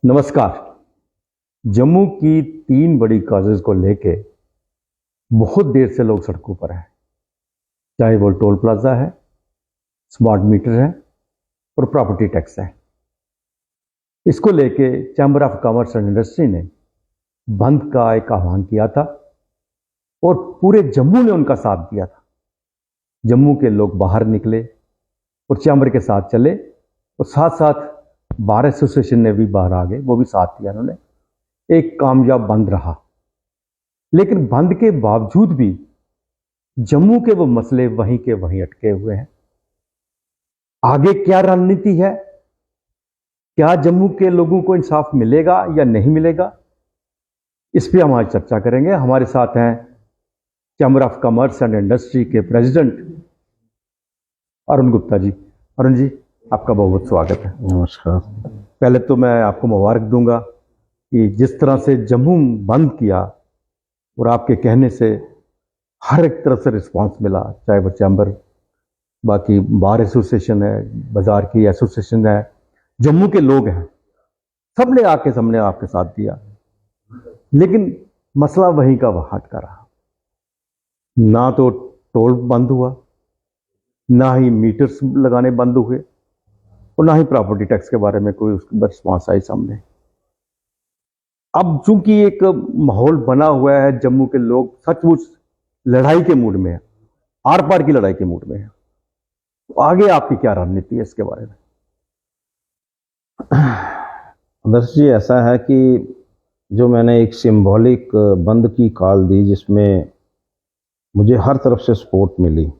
नमस्कार। जम्मू की तीन बड़ी काजेज को लेके बहुत देर से लोग सड़कों पर हैं, चाहे वो टोल प्लाजा है, स्मार्ट मीटर है और प्रॉपर्टी टैक्स है। इसको लेके chamber of commerce and industry ने बंद का एक आह्वान किया था और पूरे जम्मू ने उनका साथ दिया था। जम्मू के लोग बाहर निकले और चैम्बर के साथ चले और साथ साथ बार एसोसिएशन ने भी बाहर आ गए, वो भी साथ दिया उन्होंने। एक कामयाब बंद रहा, लेकिन बंद के बावजूद भी जम्मू के वो मसले वहीं के वहीं अटके हुए हैं। आगे क्या रणनीति है, क्या जम्मू के लोगों को इंसाफ मिलेगा या नहीं मिलेगा, इस पर हम आज चर्चा करेंगे। हमारे साथ हैं chamber of commerce and industry के प्रेसिडेंट अरुण गुप्ता जी। अरुण जी, आपका बहुत बहुत स्वागत है। नमस्कार। पहले तो मैं आपको मुबारक दूंगा कि जिस तरह से जम्मू बंद किया और आपके कहने से हर एक तरफ से रिस्पांस मिला, चाहे वो चैम्बर, बाकी बार एसोसिएशन है, बाजार की एसोसिएशन है, जम्मू के लोग हैं, सब ने आके सामने आपके साथ दिया। लेकिन मसला वहीं का वहां का रहा। ना तो टोल बंद हुआ, ना ही मीटर्स लगाने बंद हुए और ना ही प्रॉपर्टी टैक्स के बारे में कोई उसकी रिस्पॉन्स आई सामने। अब चूंकि एक माहौल बना हुआ है, जम्मू के लोग सचमुच लड़ाई के मूड में है, आर पार की लड़ाई के मूड में है, तो आगे आपकी क्या रणनीति है इसके बारे में? आदर्श जी, ऐसा है कि जो मैंने एक सिंबॉलिक बंद की कॉल दी, जिसमें मुझे हर तरफ से सपोर्ट मिली,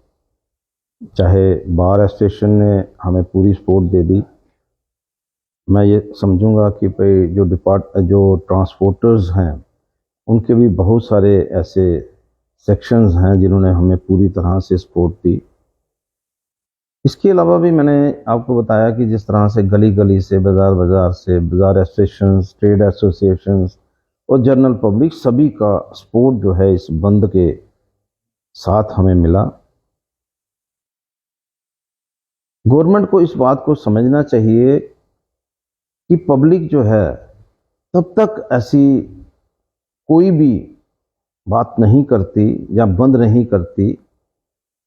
चाहे बार एसोसिएशन ने हमें पूरी सपोर्ट दे दी। मैं ये समझूंगा कि भाई जो ट्रांसपोर्टर्स हैं उनके भी बहुत सारे ऐसे सेक्शंस हैं जिन्होंने हमें पूरी तरह से सपोर्ट दी। इसके अलावा भी मैंने आपको बताया कि जिस तरह से गली गली से, बाज़ार बाज़ार से, बाज़ार एसोसिएशंस, ट्रेड एसोसिएशंस और जनरल पब्लिक, सभी का सपोर्ट जो है इस बंद के साथ हमें मिला। गवर्नमेंट को इस बात को समझना चाहिए कि पब्लिक जो है तब तक ऐसी कोई भी बात नहीं करती या बंद नहीं करती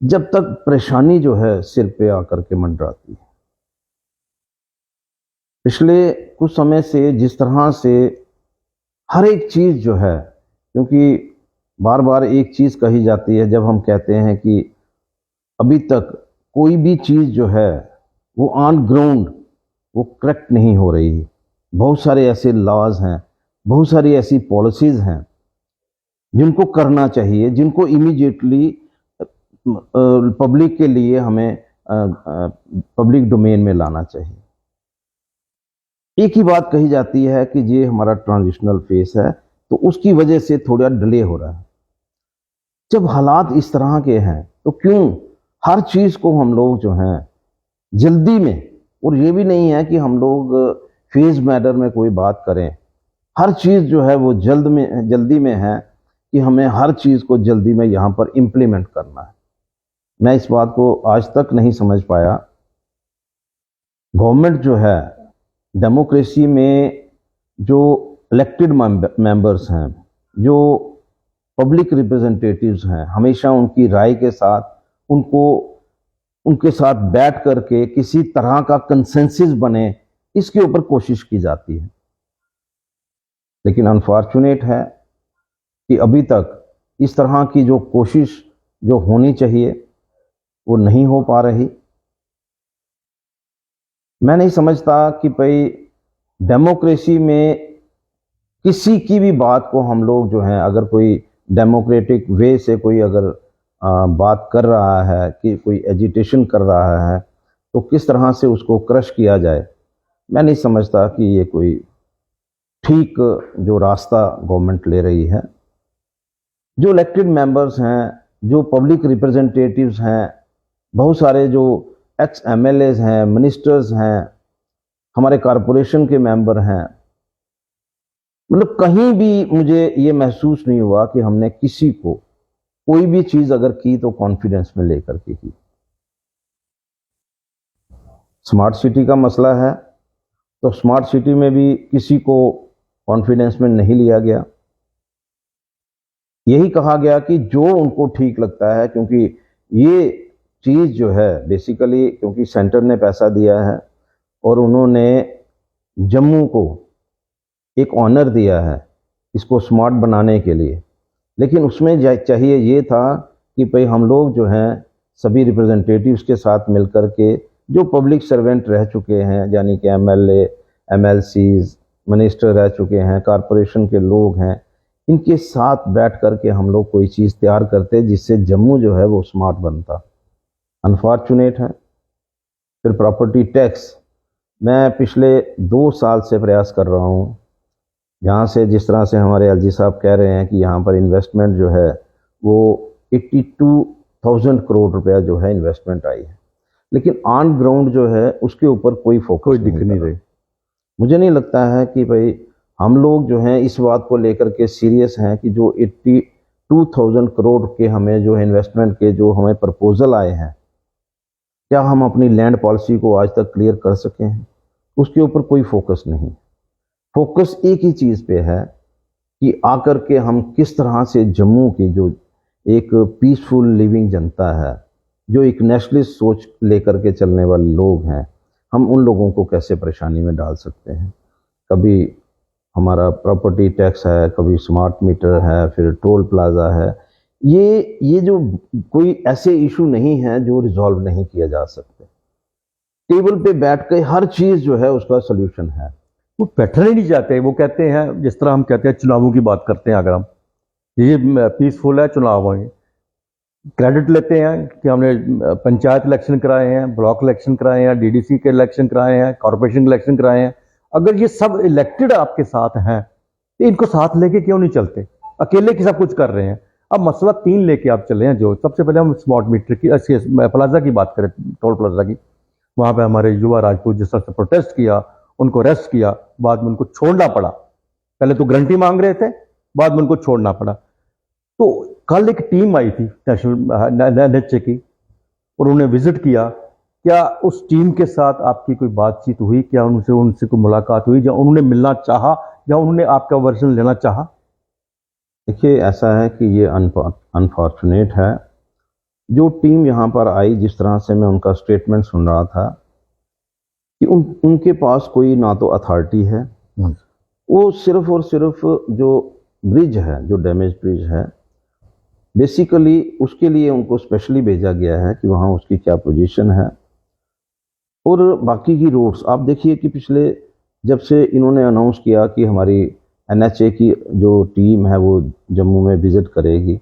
जब तक परेशानी जो है सिर पे आकर के मंडराती है। पिछले कुछ समय से जिस तरह से हर एक चीज़ जो है, क्योंकि बार बार एक चीज़ कही जाती है, जब हम कहते हैं कि अभी तक कोई भी चीज़ जो है वो ऑन ग्राउंड वो करेक्ट नहीं हो रही। बहुत सारे ऐसे लॉज हैं, बहुत सारी ऐसी पॉलिसीज़ हैं जिनको करना चाहिए, जिनको इमीडिएटली पब्लिक के लिए हमें पब्लिक डोमेन में लाना चाहिए। एक ही बात कही जाती है कि ये हमारा ट्रांजिशनल फेस है, तो उसकी वजह से थोड़ा डिले हो रहा है। जब हालात इस तरह के हैं तो क्यों हर चीज़ को हम लोग जो हैं जल्दी में, और ये भी नहीं है कि हम लोग फेज मैटर में कोई बात करें, हर चीज़ जो है वो जल्दी में है कि हमें हर चीज़ को जल्दी में यहाँ पर इम्प्लीमेंट करना है। मैं इस बात को आज तक नहीं समझ पाया। गवर्नमेंट जो है, डेमोक्रेसी में जो इलेक्टेड मेंबर्स हैं, जो पब्लिक रिप्रेजेंटेटिव्स हैं, हमेशा उनकी राय के साथ उनके साथ बैठ करके किसी तरह का कंसेंसस बने, इसके ऊपर कोशिश की जाती है। लेकिन अनफॉर्चुनेट है कि अभी तक इस तरह की जो कोशिश जो होनी चाहिए वो नहीं हो पा रही। मैं नहीं समझता कि भाई डेमोक्रेसी में किसी की भी बात को हम लोग जो है, अगर कोई डेमोक्रेटिक वे से कोई अगर बात कर रहा है, कि कोई एजिटेशन कर रहा है, तो किस तरह से उसको क्रश किया जाए। मैं नहीं समझता कि ये कोई ठीक जो रास्ता गवर्नमेंट ले रही है। जो इलेक्टेड मेंबर्स हैं, जो पब्लिक रिप्रेजेंटेटिव्स हैं, बहुत सारे जो एक्स एमएलएज हैं, मिनिस्टर्स हैं, हमारे कॉरपोरेशन के मेंबर हैं, मतलब कहीं भी मुझे ये महसूस नहीं हुआ कि हमने किसी को कोई भी चीज़ अगर की तो कॉन्फिडेंस में लेकर के की। स्मार्ट सिटी का मसला है, तो स्मार्ट सिटी में भी किसी को कॉन्फिडेंस में नहीं लिया गया। यही कहा गया कि जो उनको ठीक लगता है, क्योंकि ये चीज़ जो है बेसिकली, क्योंकि सेंटर ने पैसा दिया है और उन्होंने जम्मू को एक ऑनर दिया है इसको स्मार्ट बनाने के लिए, लेकिन उसमें चाहिए ये था कि भाई हम लोग जो हैं सभी रिप्रेजेंटेटिव्स के साथ मिलकर के, जो पब्लिक सर्वेंट रह चुके हैं यानी कि एमएलए, एमएलसीज, मिनिस्टर रह चुके हैं, कारपोरेशन के लोग हैं, इनके साथ बैठ कर के हम लोग कोई चीज़ तैयार करते जिससे जम्मू जो है वो स्मार्ट बनता। अनफॉर्चुनेट है। फिर प्रॉपर्टी टैक्स, मैं पिछले 2 साल से प्रयास कर रहा हूँ, जहाँ से जिस तरह से हमारे एलजी साहब कह रहे हैं कि यहाँ पर इन्वेस्टमेंट जो है वो 82,000 करोड़ रुपया जो है इन्वेस्टमेंट आई है, लेकिन ऑन ग्राउंड जो है उसके ऊपर कोई फोकस दिख नहीं रही। मुझे नहीं लगता है कि भाई हम लोग जो हैं इस बात को लेकर के सीरियस हैं कि जो 82,000 करोड़ के हमें जो इन्वेस्टमेंट के जो हमें प्रपोजल आए हैं, क्या हम अपनी लैंड पॉलिसी को आज तक क्लियर कर सके हैं? उसके ऊपर कोई फोकस नहीं। फोकस एक ही चीज़ पे है कि आकर के हम किस तरह से जम्मू की जो एक पीसफुल लिविंग जनता है, जो एक नेशनलिस्ट सोच लेकर के चलने वाले लोग हैं, हम उन लोगों को कैसे परेशानी में डाल सकते हैं। कभी हमारा प्रॉपर्टी टैक्स है, कभी स्मार्ट मीटर है, फिर टोल प्लाजा है। ये जो कोई ऐसे इशू नहीं है जो रिजॉल्व नहीं किया जा सकते। टेबल पे बैठ के हर चीज़ जो है उसका सोल्यूशन है। वो बैठना ही नहीं चाहते। वो कहते हैं, जिस तरह हम कहते हैं चुनावों की बात करते हैं, अगर हम ये पीसफुल है चुनाव है, क्रेडिट लेते हैं कि हमने पंचायत इलेक्शन कराए हैं, ब्लॉक इलेक्शन कराए हैं, डीडीसी के इलेक्शन कराए हैं, कॉर्पोरेशन के इलेक्शन कराए हैं। अगर ये सब इलेक्टेड आपके साथ हैं तो इनको साथ लेके क्यों नहीं चलते? अकेले की सब कुछ कर रहे हैं। अब मसला 3 लेके आप चले हैं। जो सबसे पहले हम स्मार्ट मीटर की प्लाजा की बात करें, टोल प्लाजा की, वहाँ पे हमारे युवा राजपूत जिस तरह से प्रोटेस्ट किया, उनको अरेस्ट किया, बाद में उनको छोड़ना पड़ा। पहले तो गारंटी मांग रहे थे, बाद में उनको छोड़ना पड़ा। तो कल एक टीम आई थी नेशनल एनएचए की और उन्होंने विजिट किया। क्या उस टीम के साथ आपकी कोई बातचीत हुई? क्या उनसे कोई मुलाकात हुई, या उन्होंने मिलना चाहा, या उन्होंने आपका वर्जन लेना चाहा? देखिए, ऐसा है कि ये अनफॉर्चुनेट है। जो टीम यहाँ पर आई, जिस तरह से मैं उनका स्टेटमेंट सुन रहा था कि उनके पास कोई ना तो अथॉरिटी है, वो सिर्फ और सिर्फ जो ब्रिज है, जो डैमेज ब्रिज है, बेसिकली उसके लिए उनको स्पेशली भेजा गया है कि वहाँ उसकी क्या पोजीशन है। और बाकी की रोड्स आप देखिए कि पिछले जब से इन्होंने अनाउंस किया कि हमारी एनएचए की जो टीम है वो जम्मू में विजिट करेगी,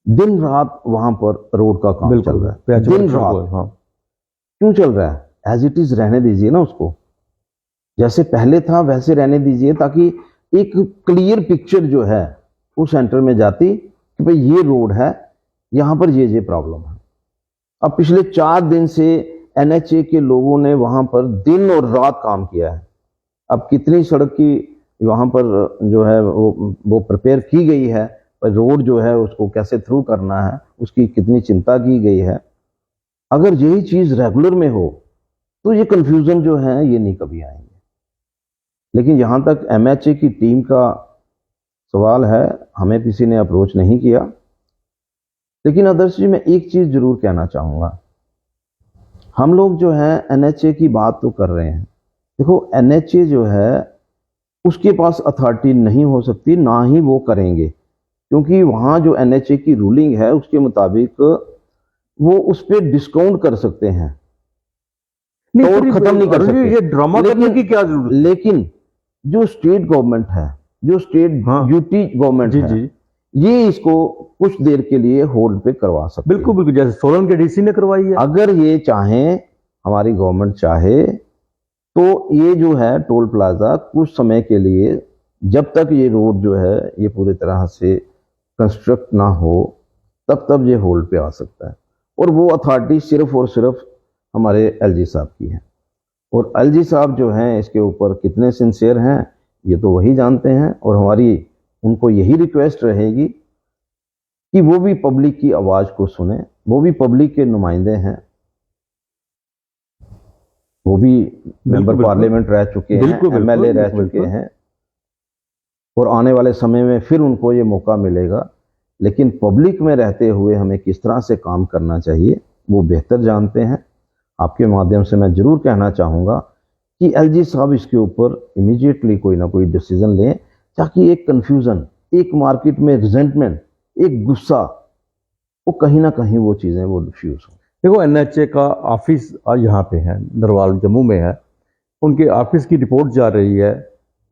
दिन रात वहाँ पर रोड का काम चल रहा है। दिन रात। हाँ। क्यों चल रहा है? एज इट इज रहने दीजिए ना, उसको जैसे पहले था वैसे रहने दीजिए, ताकि एक क्लियर पिक्चर जो है वो सेंटर में जाती कि भाई ये रोड है, यहाँ पर ये प्रॉब्लम है। अब पिछले 4 दिन से एनएचए के लोगों ने वहाँ पर दिन और रात काम किया है। अब कितनी सड़क की वहाँ पर जो है वो प्रिपेयर की गई है, पर रोड जो है उसको कैसे थ्रू करना है उसकी कितनी चिंता की गई है। अगर यही चीज़ रेगुलर में हो तो ये कंफ्यूजन जो है ये नहीं कभी आएंगे। लेकिन यहाँ तक एमएचए की टीम का सवाल है, हमें किसी ने अप्रोच नहीं किया। लेकिन आदर्श जी, मैं एक चीज़ जरूर कहना चाहूँगा, हम लोग जो है एनएचए की बात तो कर रहे हैं। देखो, एनएचए जो है उसके पास अथॉरिटी नहीं हो सकती, ना ही वो करेंगे, क्योंकि वहाँ जो एनएचए की रूलिंग है उसके मुताबिक वो उस पर डिस्काउंट कर सकते हैं, तो खत्म नहीं कर सकते। ये ड्रामा करने की क्या जरूरत? लेकिन जो स्टेट गवर्नमेंट है, जो स्टेट यूटी गवर्नमेंट है, ये इसको कुछ देर के लिए होल्ड पे करवा सकते। बिल्कुल बिल्कुल, जैसे सोलन के डीसी ने करवाई है। अगर ये चाहें, हमारी गवर्नमेंट चाहे, तो ये जो है टोल प्लाजा कुछ समय के लिए, जब तक ये रोड जो है ये पूरी तरह से कंस्ट्रक्ट ना हो, तब ये होल्ड पे आ सकता है। और वो अथॉरिटी सिर्फ और सिर्फ हमारे एलजी साहब की है। और एलजी साहब जो हैं इसके ऊपर कितने सिंसियर हैं ये तो वही जानते हैं। और हमारी उनको यही रिक्वेस्ट रहेगी कि वो भी पब्लिक की आवाज़ को सुने, वो भी पब्लिक के नुमाइंदे हैं, वो भी मेंबर बिल्कुल। पार्लियामेंट रह चुके हैं, बिल्कुल, बिल्कुल, एमएलए रह बिल्कुल। चुके हैं, और आने वाले समय में फिर उनको ये मौका मिलेगा। लेकिन पब्लिक में रहते हुए हमें किस तरह से काम करना चाहिए वो बेहतर जानते हैं। आपके माध्यम से मैं जरूर कहना चाहूँगा कि एलजी साहब इसके ऊपर इमीडिएटली कोई ना कोई डिसीजन लें, ताकि एक कन्फ्यूज़न, एक मार्केट में रिजेंटमेंट, एक गुस्सा, वो कहीं ना कहीं वो चीज़ें वो डिफ्यूज़ हों। देखो, एनएचए का ऑफिस यहाँ पे है, नरवाल जम्मू में है। उनके ऑफिस की रिपोर्ट जा रही है,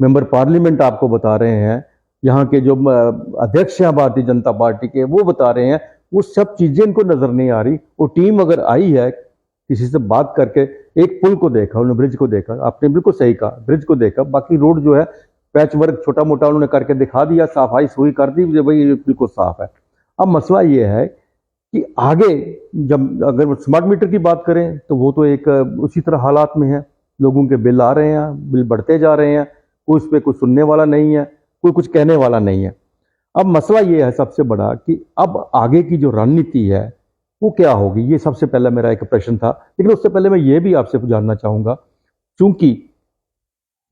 मेंबर पार्लियामेंट आपको बता रहे हैं, यहाँ के जो अध्यक्ष हैं भारतीय जनता पार्टी के, वो बता रहे हैं, वो सब चीज़ें इनको नज़र नहीं आ रही। वो टीम अगर आई है, किसी से बात करके एक पुल को देखा, उन्होंने ब्रिज को देखा, आपने बिल्कुल सही कहा, ब्रिज को देखा, बाकी रोड जो है पैच वर्क छोटा मोटा उन्होंने करके दिखा दिया, सफाई सुई कर दी, भाई ये बिल्कुल साफ है। अब मसला ये है कि आगे जब अगर स्मार्ट मीटर की बात करें तो वो तो एक उसी तरह हालात में है, लोगों के बिल आ रहे हैं, बिल बढ़ते जा रहे हैं, कोई उस पर कुछ सुनने वाला नहीं है, कोई कुछ कहने वाला नहीं है। अब मसला ये है सबसे बड़ा कि अब आगे की जो रणनीति है वो क्या होगी, ये सबसे पहले मेरा एक प्रश्न था। लेकिन उससे पहले मैं ये भी आपसे जानना चाहूँगा, चूंकि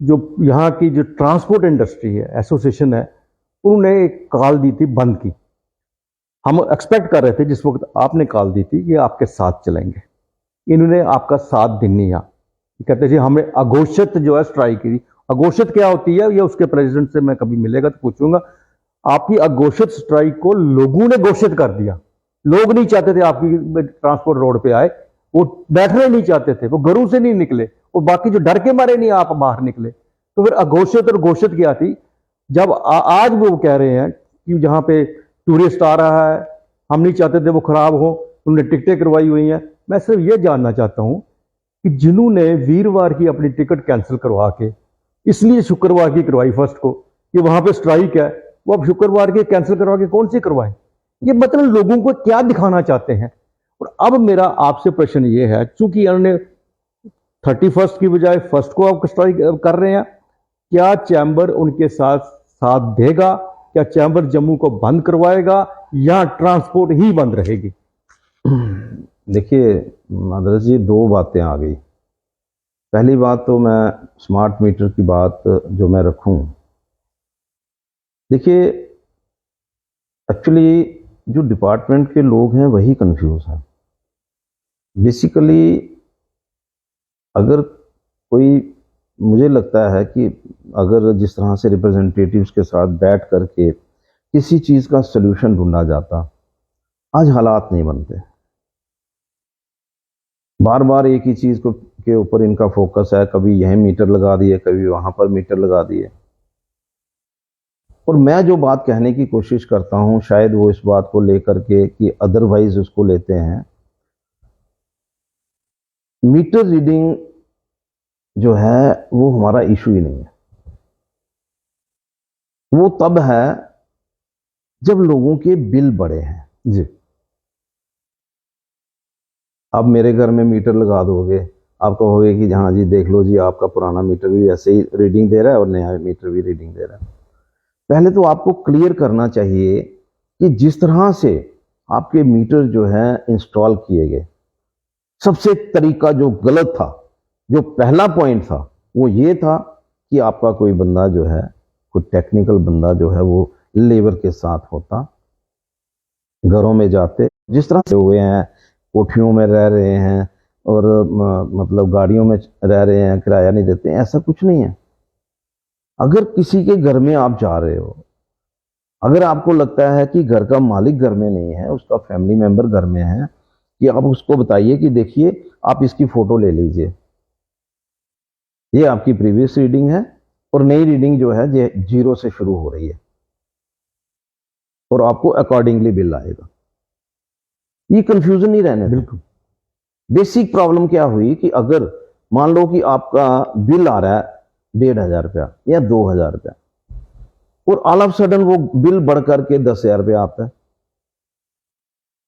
जो यहाँ की जो ट्रांसपोर्ट इंडस्ट्री है एसोसिएशन है, उन्होंने एक कॉल दी थी बंद की। हम एक्सपेक्ट कर रहे थे जिस वक्त आपने कॉल दी थी ये आपके साथ चलेंगे, इन्होंने आपका साथ दिन नहीं दिया। कहते जी हमें अघोषित जो है स्ट्राइक की। अघोषित क्या होती है ये उसके प्रेसिडेंट से मैं कभी मिलेगा तो पूछूंगा। आपकी अघोषित स्ट्राइक को लोगों ने घोषित कर दिया। लोग नहीं चाहते थे आपकी ट्रांसपोर्ट रोड पे आए, वो बैठना नहीं चाहते थे, वो घरों से नहीं निकले, और बाकी जो डर के मारे नहीं आप बाहर निकले। तो फिर अघोषित और घोषित क्या थी, जब आज वो कह रहे हैं कि जहां पे टूरिस्ट आ रहा है, हम नहीं चाहते थे वो खराब हो, उन्होंने टिकटें करवाई हुई हैं। मैं सिर्फ ये जानना चाहता हूं कि जिन्होंने वीरवार की अपनी टिकट कैंसिल करवा के, इसलिए शुक्रवार की करवाई फर्स्ट को कि वहां पे स्ट्राइक है, वो अब शुक्रवार की कैंसिल करवा के कौन सी करवाएं? ये मतलब लोगों को क्या दिखाना चाहते हैं? और अब मेरा आपसे प्रश्न ये है, चूंकि इन्होंने 31 की बजाय फर्स्ट को आप स्ट्राइक कर रहे हैं, क्या चैम्बर उनके साथ साथ देगा? क्या चैम्बर जम्मू को बंद करवाएगा या ट्रांसपोर्ट ही बंद रहेगी? देखिए मदरस जी, दो बातें आ गई। पहली बात तो मैं स्मार्ट मीटर की बात जो मैं रखूं, देखिए एक्चुअली जो डिपार्टमेंट के लोग हैं वही कंफ्यूज हैं। बेसिकली अगर कोई, मुझे लगता है कि अगर जिस तरह से रिप्रेजेंटेटिव्स के साथ बैठ करके किसी चीज़ का सल्यूशन ढूंढा जाता, आज हालात नहीं बनते। बार बार एक ही चीज़ को के ऊपर इनका फोकस है, कभी यहीं मीटर लगा दिए, कभी वहाँ पर मीटर लगा दिए। और मैं जो बात कहने की कोशिश करता हूँ, शायद वो इस बात को लेकर के कि अदरवाइज उसको लेते हैं। मीटर रीडिंग जो है वो हमारा इशू ही नहीं है। वो तब है जब लोगों के बिल बढ़े हैं। जी, आप मेरे घर में मीटर लगा दोगे, आप कहोगे कि हाँ जी देख लो जी, आपका पुराना मीटर भी ऐसे ही रीडिंग दे रहा है और नया मीटर भी रीडिंग दे रहा है। पहले तो आपको क्लियर करना चाहिए कि जिस तरह से आपके मीटर जो है इंस्टॉल किए गए, सबसे तरीका जो गलत था, जो पहला पॉइंट था, वो ये था कि आपका कोई बंदा जो है, कोई टेक्निकल बंदा जो है वो लेबर के साथ होता, घरों में जाते, जिस तरह से हुए हैं, कोठियों में रह रहे हैं और मतलब गाड़ियों में रह रहे हैं, किराया नहीं देते, ऐसा कुछ नहीं है। अगर किसी के घर में आप जा रहे हो, अगर आपको लगता है कि घर का मालिक घर में नहीं है, उसका फैमिली मेंबर घर में है, कि आप उसको बताइए कि देखिए आप इसकी फोटो ले लीजिए, ये आपकी प्रीवियस रीडिंग है और नई रीडिंग जो है ये 0 से शुरू हो रही है और आपको अकॉर्डिंगली बिल आएगा। ये कंफ्यूजन नहीं रहने दें। बिल्कुल। बेसिक प्रॉब्लम क्या हुई कि अगर मान लो कि आपका बिल आ रहा है 1,500 रुपया या 2,000 रुपया और ऑल ऑफ सडन वो बिल बढ़ करके 10,000 रुपया आता है,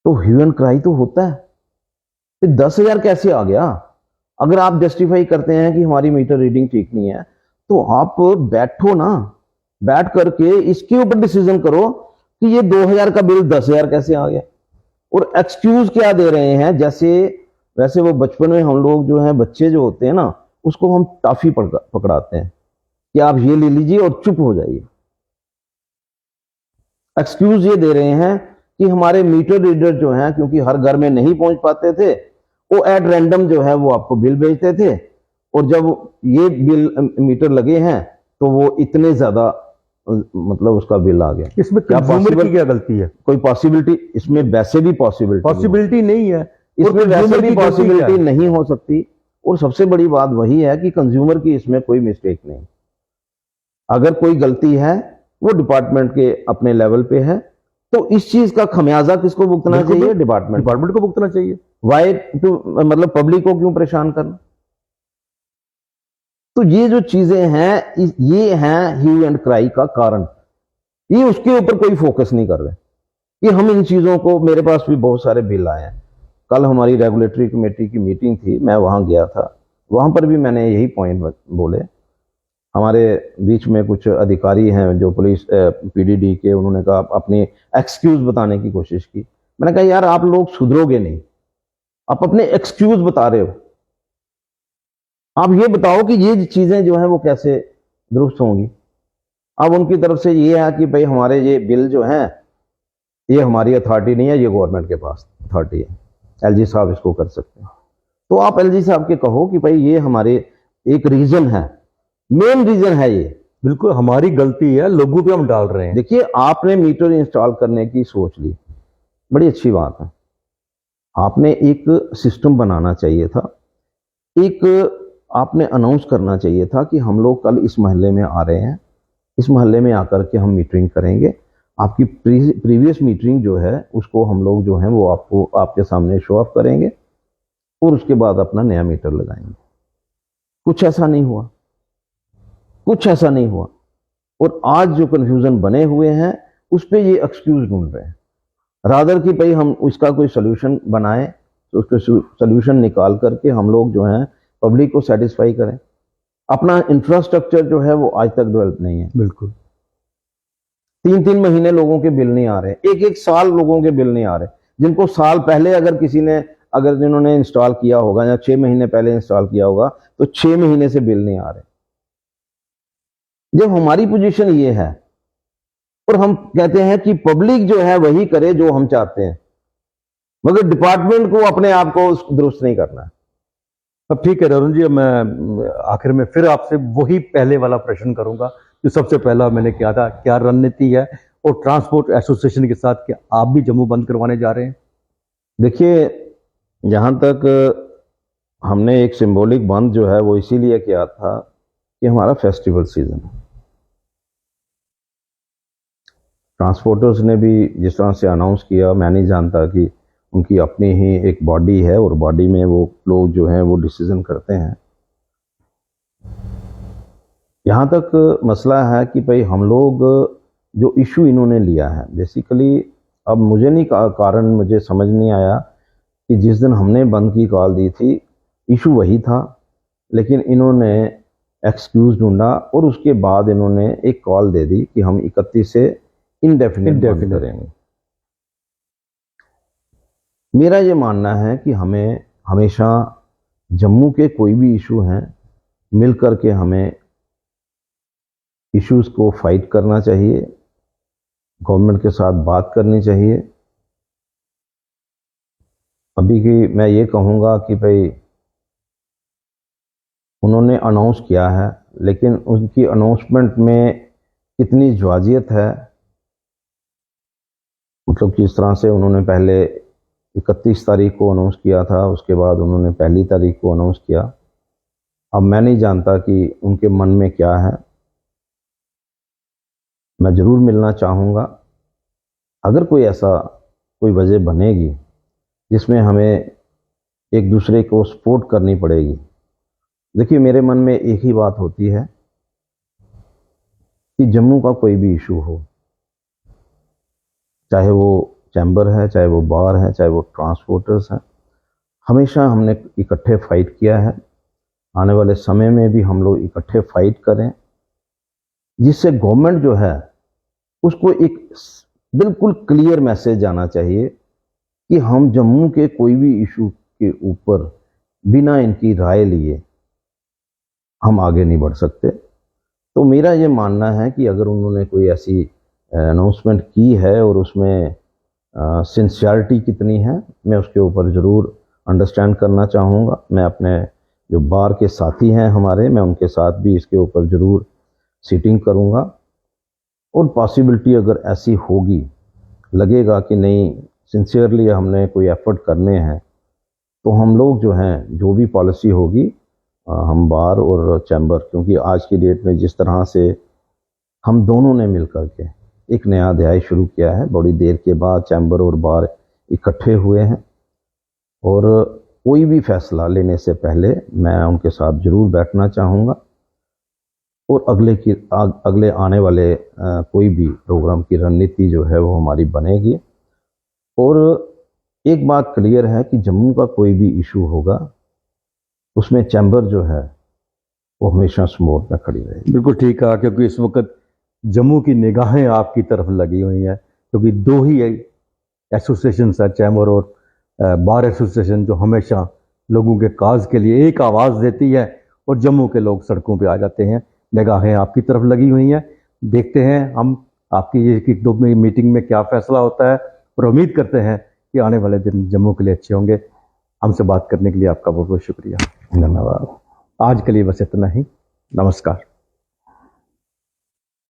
तो ह्यू एंड क्राई तो होता है, फिर 10,000 कैसे आ गया? अगर आप जस्टिफाई करते हैं कि हमारी मीटर रीडिंग ठीक नहीं है, तो आप बैठो ना, बैठ करके इसके ऊपर डिसीजन करो कि ये 2,000 का बिल 10,000 कैसे आ गया। और एक्सक्यूज क्या दे रहे हैं, जैसे वैसे वो बचपन में हम लोग जो है, बच्चे जो होते हैं ना, उसको हम टॉफी पकड़ाते हैं कि आप ये ले लीजिए और चुप हो जाइए। एक्सक्यूज ये दे रहे हैं कि हमारे मीटर रीडर जो हैं, क्योंकि हर घर में नहीं पहुंच पाते थे, वो एट रैंडम जो है वो आपको बिल भेजते थे, और जब ये बिल मीटर लगे हैं तो वो इतने ज्यादा मतलब उसका बिल आ गया। इसमें क्या कंज्यूमर की क्या गलती है? कोई पॉसिबिलिटी इसमें वैसे भी पॉसिबिलिटी नहीं है, इसमें वैसे consumer भी की गलती पॉसिबिलिटी क्या है? नहीं हो सकती। और सबसे बड़ी बात वही है कि कंज्यूमर की इसमें कोई मिस्टेक नहीं। अगर कोई गलती है वो डिपार्टमेंट के अपने लेवल पे है, तो इस चीज का खमियाजा किसको भुगतना बिल्कुल, चाहिए? डिपार्टमेंट को भुगतना चाहिए। वाई टू, मतलब पब्लिक को क्यों परेशान करना? तो ये जो चीजें हैं, ये हैं ह्यू एंड क्राई का कारण। ये उसके ऊपर कोई फोकस नहीं कर रहे कि हम इन चीजों को, मेरे पास भी बहुत सारे बिल आए हैं। कल हमारी रेगुलेटरी कमेटी की मीटिंग थी, मैं वहां गया था, वहां पर भी मैंने यही पॉइंट बोले। हमारे बीच में कुछ अधिकारी हैं जो पुलिस पीडीडी के, उन्होंने कहा, अपनी एक्सक्यूज बताने की कोशिश की। मैंने कहा यार आप लोग सुधरोगे नहीं, आप अपने एक्सक्यूज बता रहे हो। आप ये बताओ कि ये चीजें जो है वो कैसे दुरुस्त होंगी। अब उनकी तरफ से ये है कि भाई हमारे ये बिल जो हैं, ये हमारी अथॉरिटी नहीं है, ये गवर्नमेंट के पास अथॉरिटी है, एलजी साहब इसको कर सकते हैं। तो आप एलजी साहब के कहो कि भाई ये हमारे एक रीजन है, मेन रीजन है ये। बिल्कुल हमारी गलती है, लोगों पे हम डाल रहे हैं। देखिए, आपने मीटर इंस्टॉल करने की सोच ली, बड़ी अच्छी बात है। आपने एक सिस्टम बनाना चाहिए था, एक आपने अनाउंस करना चाहिए था कि हम लोग कल इस मोहल्ले में आ रहे हैं, इस मोहल्ले में आकर के हम मीटरिंग करेंगे। आपकी प्रीवियस मीटरिंग जो है उसको हम लोग जो है वो आपको आपके सामने शो ऑफ करेंगे, और उसके बाद अपना नया मीटर लगाएंगे। कुछ ऐसा नहीं हुआ, कुछ ऐसा नहीं हुआ। और आज जो कंफ्यूजन बने हुए हैं उस पर ये एक्सक्यूज ढूंढ रहे हैं, रादर कि भाई हम उसका कोई सोल्यूशन बनाएं, तो उसका सोल्यूशन निकाल करके हम लोग जो हैं पब्लिक को सेटिस्फाई करें। अपना इंफ्रास्ट्रक्चर जो है वो आज तक डेवलप नहीं है। बिल्कुल 3-3 महीने लोगों के बिल नहीं आ रहे, एक साल लोगों के बिल नहीं आ रहे, जिनको साल पहले अगर किसी ने, अगर जिन्होंने इंस्टॉल किया होगा या 6 महीने पहले इंस्टॉल किया होगा, तो 6 महीने से बिल नहीं आ रहे। जब हमारी पोजीशन ये है और हम कहते हैं कि पब्लिक जो है वही करे जो हम चाहते हैं, मगर डिपार्टमेंट को अपने आप को दुरुस्त नहीं करना है। अब ठीक है अरुण जी, अब मैं आखिर में फिर आपसे वही पहले वाला प्रश्न करूंगा जो सबसे पहला मैंने किया था, क्या रणनीति है और ट्रांसपोर्ट एसोसिएशन के साथ, क्या आप भी जम्मू बंद करवाने जा रहे हैं? देखिए, जहां तक हमने एक सिंबॉलिक बंद जो है वो इसीलिए किया था कि हमारा फेस्टिवल सीजन है। ट्रांसपोर्टर्स ने भी जिस तरह से अनाउंस किया, मैं नहीं जानता कि उनकी अपनी ही एक बॉडी है और बॉडी में वो लोग जो हैं वो डिसीजन करते हैं। यहाँ तक मसला है कि भाई हम लोग जो इशू इन्होंने लिया है बेसिकली, अब मुझे नहीं कारण मुझे समझ नहीं आया कि जिस दिन हमने बंद की कॉल दी थी इशू वही था, लेकिन इन्होंने एक्सक्यूज ढूंढा और उसके बाद इन्होंने एक कॉल दे दी कि हम 31 से इंडेफिनिट करेंगे। मेरा ये मानना है कि हमें हमेशा जम्मू के कोई भी इशू हैं मिलकर के हमें इश्यूज को फाइट करना चाहिए, गवर्नमेंट के साथ बात करनी चाहिए। अभी की मैं ये कहूँगा कि भाई उन्होंने अनाउंस किया है, लेकिन उनकी अनाउंसमेंट में कितनी जवाजियत है, मतलब किस तरह से उन्होंने पहले 31 तारीख को अनाउंस किया था, उसके बाद उन्होंने 1 तारीख को अनाउंस किया। अब मैं नहीं जानता कि उनके मन में क्या है। मैं ज़रूर मिलना चाहूँगा। अगर कोई ऐसा कोई वजह बनेगी जिसमें हमें एक दूसरे को सपोर्ट करनी पड़ेगी, देखिए मेरे मन में एक ही बात होती है कि जम्मू का कोई भी इशू हो, चाहे वो चैम्बर है, चाहे वो बार है, चाहे वो ट्रांसपोर्टर्स हैं, हमेशा हमने इकट्ठे फाइट किया है। आने वाले समय में भी हम लोग इकट्ठे फाइट करें, जिससे गवर्नमेंट जो है उसको एक बिल्कुल क्लियर मैसेज जाना चाहिए कि हम जम्मू के कोई भी इशू के ऊपर बिना इनकी राय लिए हम आगे नहीं बढ़ सकते। तो मेरा ये मानना है कि अगर उन्होंने कोई ऐसी अनाउंसमेंट की है और उसमें सिंसियरिटी कितनी है, मैं उसके ऊपर ज़रूर अंडरस्टैंड करना चाहूँगा। मैं अपने जो बार के साथी हैं हमारे, मैं उनके साथ भी इसके ऊपर ज़रूर सीटिंग करूँगा। और पॉसिबिलिटी अगर ऐसी होगी, लगेगा कि नहीं सिंसियरली हमने कोई एफर्ट करने हैं, तो हम लोग जो हैं, जो भी पॉलिसी होगी, हम बार और चैम्बर, क्योंकि आज की डेट में जिस तरह से हम दोनों ने मिलकर के एक नया अध्याय शुरू किया है, बड़ी देर के बाद चैम्बर और बार इकट्ठे हुए हैं, और कोई भी फैसला लेने से पहले मैं उनके साथ ज़रूर बैठना चाहूँगा और अगले आने वाले कोई भी प्रोग्राम की रणनीति जो है वो हमारी बनेगी। और एक बात क्लियर है कि जम्मू का कोई भी इशू होगा, उसमें चैम्बर जो है वो हमेशा सपोर्ट में खड़ी रहेगी। बिल्कुल ठीक कहा, क्योंकि इस वक्त जम्मू की निगाहें आपकी तरफ लगी हुई हैं, क्योंकि दो ही एसोसिएशन है, चैम्बर और बार एसोसिएशन, जो हमेशा लोगों के काज के लिए एक आवाज़ देती है और जम्मू के लोग सड़कों पे आ जाते हैं। निगाहें आपकी तरफ लगी हुई हैं। देखते हैं हम आपकी ये कि 2 मीटिंग में क्या फैसला होता है, और उम्मीद करते हैं कि आने वाले दिन जम्मू के लिए अच्छे होंगे। हमसे बात करने के लिए आपका बहुत बहुत शुक्रिया, धन्यवाद। आज के लिए बस इतना ही। नमस्कार।